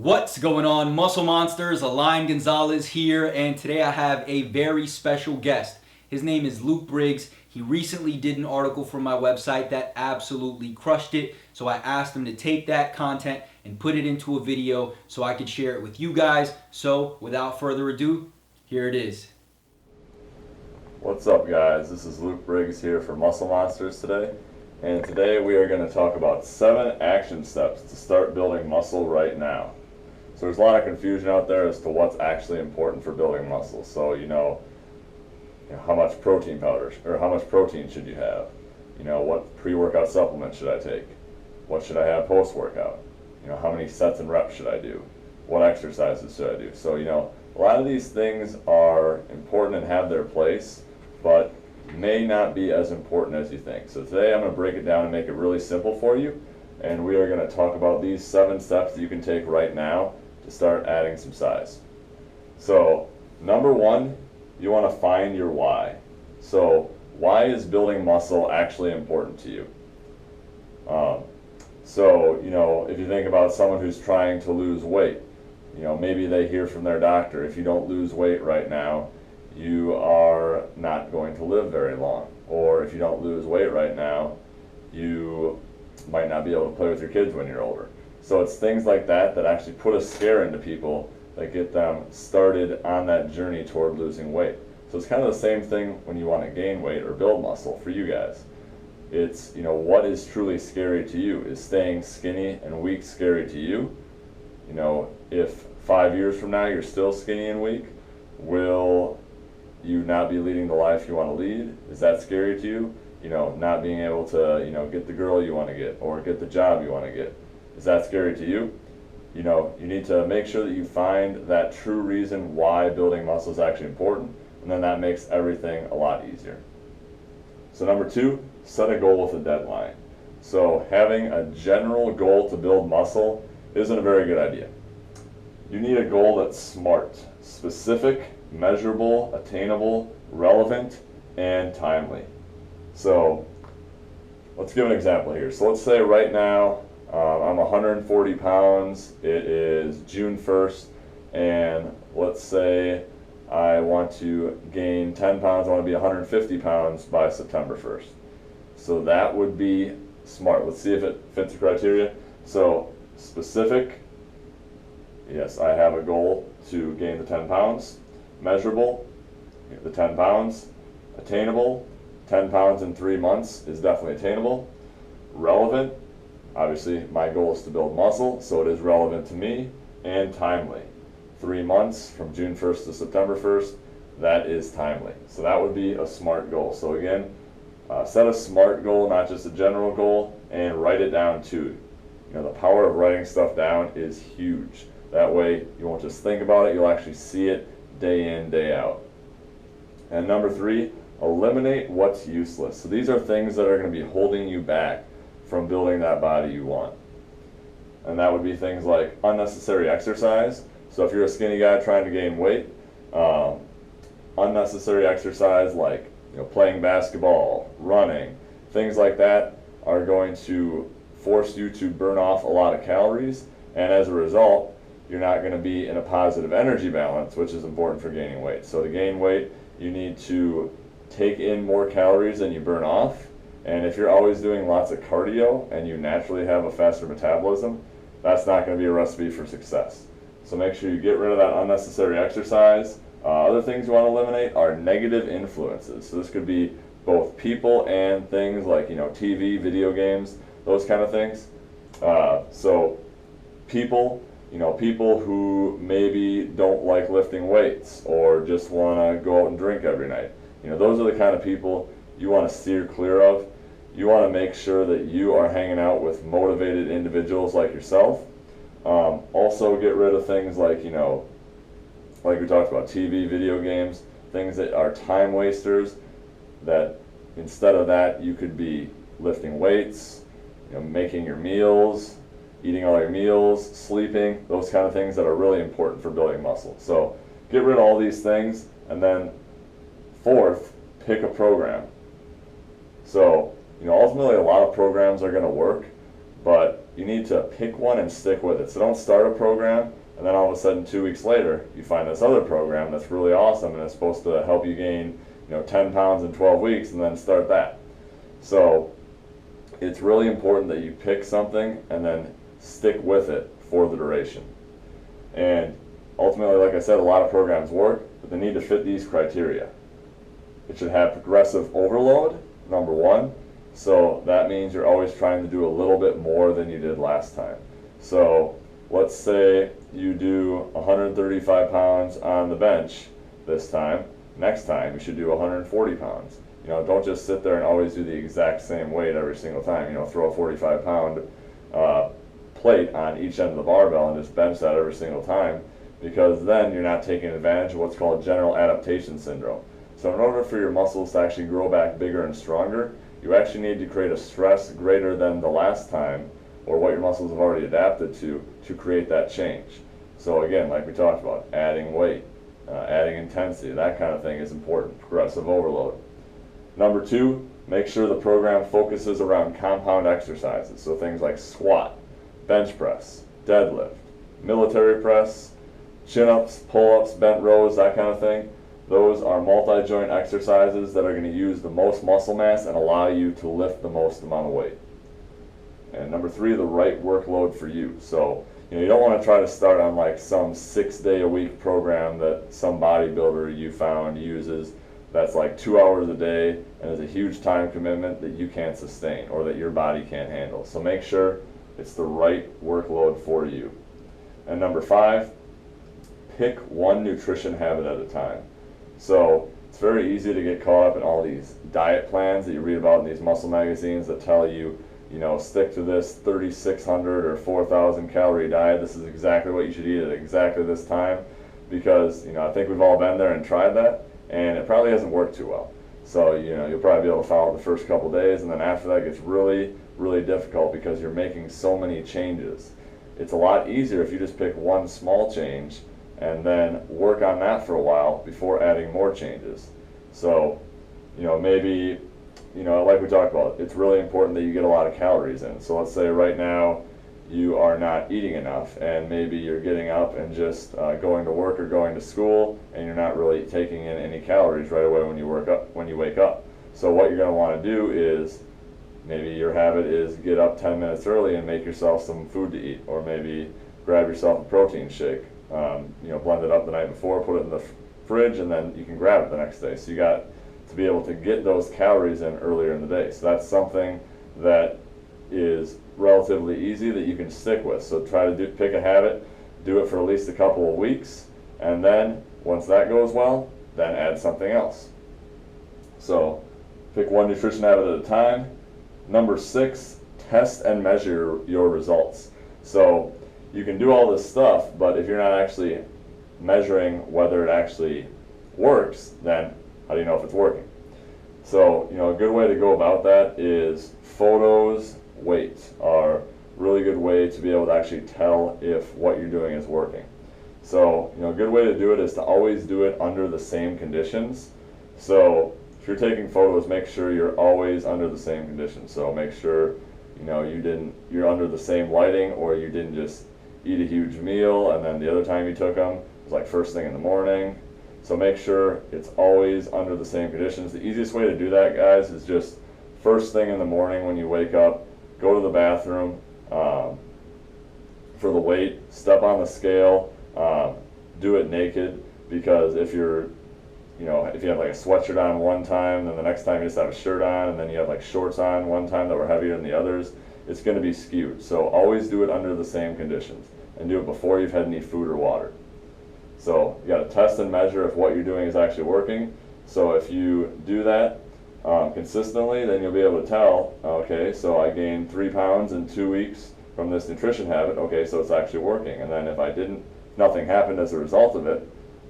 What's going on, Muscle Monsters? Alain Gonzalez here, and today I have a very special guest. His name is Luke Briggs. He recently did an article for my website that absolutely crushed it, so I asked him to take that content and put it into a video so I could share it with you guys. So, without further ado, here it is. What's up, guys? This is Luke Briggs here for Muscle Monsters today, and today we are going to talk about 7 action steps to start building muscle right now. So there's a lot of confusion out there as to what's actually important for building muscle. So how much protein powder or how much protein should you have? What pre-workout supplement should I take? What should I have post-workout? How many sets and reps should I do? What exercises should I do? So a lot of these things are important and have their place, but may not be as important as you think. So today I'm going to break it down and make it really simple for you, and we are going to talk about these 7 steps that you can take right now to start adding some size. So number 1, you want to find your why. So why is building muscle actually important to you? If you think about someone who's trying to lose weight, maybe they hear from their doctor, if you don't lose weight right now, you are not going to live very long. Or if you don't lose weight right now, you might not be able to play with your kids when you're older. So it's things like that that actually put a scare into people that get them started on that journey toward losing weight. So it's kind of the same thing when you want to gain weight or build muscle for you guys. It's, what is truly scary to you? Is staying skinny and weak scary to you? If 5 years from now you're still skinny and weak, will you not be leading the life you want to lead? Is that scary to you? Not being able to, get the girl you want to get or get the job you want to get. Is that scary to you? You need to make sure that you find that true reason why building muscle is actually important, and then that makes everything a lot easier. So number 2, set a goal with a deadline. So having a general goal to build muscle isn't a very good idea. You need a goal that's smart, specific, measurable, attainable, relevant, and timely. So let's give an example here. So let's say right now I'm 140 pounds, it is June 1st, and let's say I want to gain 10 pounds, I want to be 150 pounds by September 1st. So that would be smart. Let's see if it fits the criteria. So specific, yes, I have a goal to gain the 10 pounds. Measurable, the 10 pounds. Attainable, 10 pounds in 3 months is definitely attainable. Relevant, obviously my goal is to build muscle, so it is relevant to me. And timely, 3 months from June 1st to September 1st, that is timely. So that would be a SMART goal. So again, set a SMART goal, not just a general goal, and write it down too. The power of writing stuff down is huge. That way you won't just think about it, you'll actually see it day in, day out. And number 3, eliminate what's useless. So these are things that are going to be holding you back from building that body you want. And that would be things like unnecessary exercise. So if you're a skinny guy trying to gain weight, unnecessary exercise like playing basketball, running, things like that are going to force you to burn off a lot of calories, and as a result, you're not going to be in a positive energy balance, which is important for gaining weight. So to gain weight, you need to take in more calories than you burn off, and if you're always doing lots of cardio and you naturally have a faster metabolism, that's not going to be a recipe for success. So make sure you get rid of that unnecessary exercise. Other things you want to eliminate are negative influences. So this could be both people and things like TV, video games, those kind of things. So people who maybe don't like lifting weights or just want to go out and drink every night. Those are the kind of people you want to steer clear of. You want to make sure that you are hanging out with motivated individuals like yourself. Also get rid of things like we talked about, TV, video games, things that are time wasters, that instead of that you could be lifting weights, making your meals, eating all your meals, sleeping, those kind of things that are really important for building muscle. So get rid of all these things, and then 4th, pick a program. So ultimately a lot of programs are going to work, but you need to pick one and stick with it. So don't start a program and then all of a sudden 2 weeks later you find this other program that's really awesome and it's supposed to help you gain 10 pounds in 12 weeks and then start that. So it's really important that you pick something and then stick with it for the duration. And ultimately, like I said, a lot of programs work, but they need to fit these criteria. It should have progressive overload, number one. So that means you're always trying to do a little bit more than you did last time. So let's say you do 135 pounds on the bench this time. Next time you should do 140 pounds. Don't just sit there and always do the exact same weight every single time. Throw a 45-pound plate on each end of the barbell and just bench that every single time, because then you're not taking advantage of what's called general adaptation syndrome. So in order for your muscles to actually grow back bigger and stronger, you actually need to create a stress greater than the last time, or what your muscles have already adapted to create that change. So again, like we talked about, adding weight, adding intensity, that kind of thing is important, progressive overload. Number two, make sure the program focuses around compound exercises, so things like squat, bench press, deadlift, military press, chin-ups, pull-ups, bent rows, that kind of thing. Those are multi-joint exercises that are going to use the most muscle mass and allow you to lift the most amount of weight. And number three, the right workload for you. So you don't want to try to start on like some 6-day-a-week program that some bodybuilder you found uses that's like 2 hours a day and is a huge time commitment that you can't sustain or that your body can't handle. So make sure it's the right workload for you. And number five, pick one nutrition habit at a time. So it's very easy to get caught up in all these diet plans that you read about in these muscle magazines that tell you, stick to this 3,600 or 4,000 calorie diet. This is exactly what you should eat at exactly this time, because I think we've all been there and tried that, and it probably hasn't worked too well. So you'll probably be able to follow it the first couple days, and then after that it gets really, really difficult because you're making so many changes. It's a lot easier if you just pick one small change and then work on that for a while before adding more changes. So maybe like we talked about, it's really important that you get a lot of calories in. So let's say right now you are not eating enough, and maybe you're getting up and just going to work or going to school, and you're not really taking in any calories right away when you wake up. So what you're going to want to do is, maybe your habit is get up 10 minutes early and make yourself some food to eat, or maybe grab yourself a protein shake. Blend it up the night before, put it in the fridge, and then you can grab it the next day. So you got to be able to get those calories in earlier in the day. So that's something that is relatively easy that you can stick with. So try to pick a habit, do it for at least a couple of weeks, and then once that goes well, then add something else. So pick one nutrition habit at a time. Number 6, test and measure your results. So you can do all this stuff, but if you're not actually measuring whether it actually works, then how do you know if it's working? So a good way to go about that is photos, weights are a really good way to be able to actually tell if what you're doing is working. So a good way to do it is to always do it under the same conditions. So if you're taking photos, make sure you're always under the same conditions. So make sure you're under the same lighting, or you didn't just eat a huge meal and then the other time you took them was like first thing in the morning. So make sure it's always under the same conditions. The easiest way to do that, guys, is just first thing in the morning when you wake up, go to the bathroom for the weight, step on the scale, do it naked, because if you have like a sweatshirt on one time, then the next time you just have a shirt on, and then you have like shorts on one time that were heavier than the others, it's going to be skewed. So always do it under the same conditions, and do it before you've had any food or water. So you got to test and measure if what you're doing is actually working. So if you do that consistently, then you'll be able to tell, okay, so I gained 3 pounds in 2 weeks from this nutrition habit. Okay, so it's actually working. And then if nothing happened as a result of it,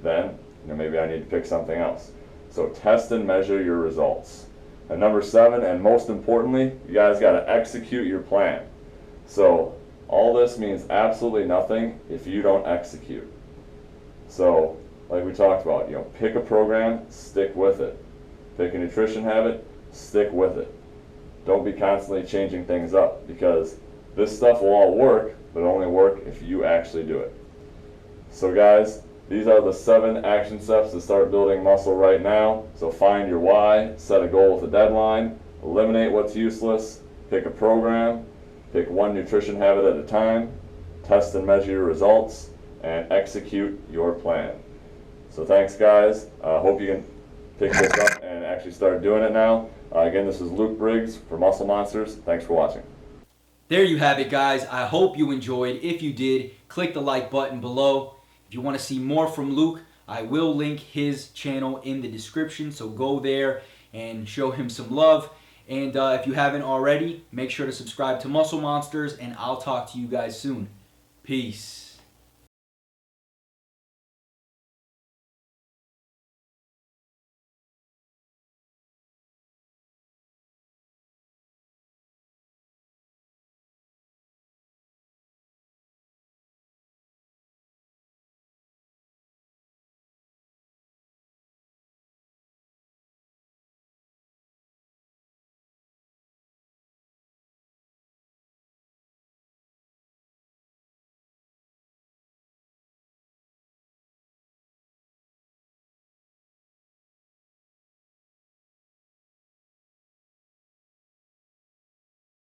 then maybe I need to pick something else. So test and measure your results. And number 7, and most importantly, you guys got to execute your plan. So all this means absolutely nothing if you don't execute. So like we talked about, pick a program, stick with it. Pick a nutrition habit, stick with it. Don't be constantly changing things up, because This stuff will all work, but only work if you actually do it. So guys, these are the 7 action steps to start building muscle right now. So find your why, set a goal with a deadline, eliminate what's useless, pick a program, pick one nutrition habit at a time, test and measure your results, and execute your plan. So thanks guys, hope you can pick this up and actually start doing it now. Again, this is Luke Briggs for Muscle Monsters. Thanks for watching. There you have it, guys. I hope you enjoyed. If you did, click the like button below. If you want to see more from Luke, I will link his channel in the description, so go there and show him some love. And if you haven't already, make sure to subscribe to Muscle Monsters, and I'll talk to you guys soon. Peace.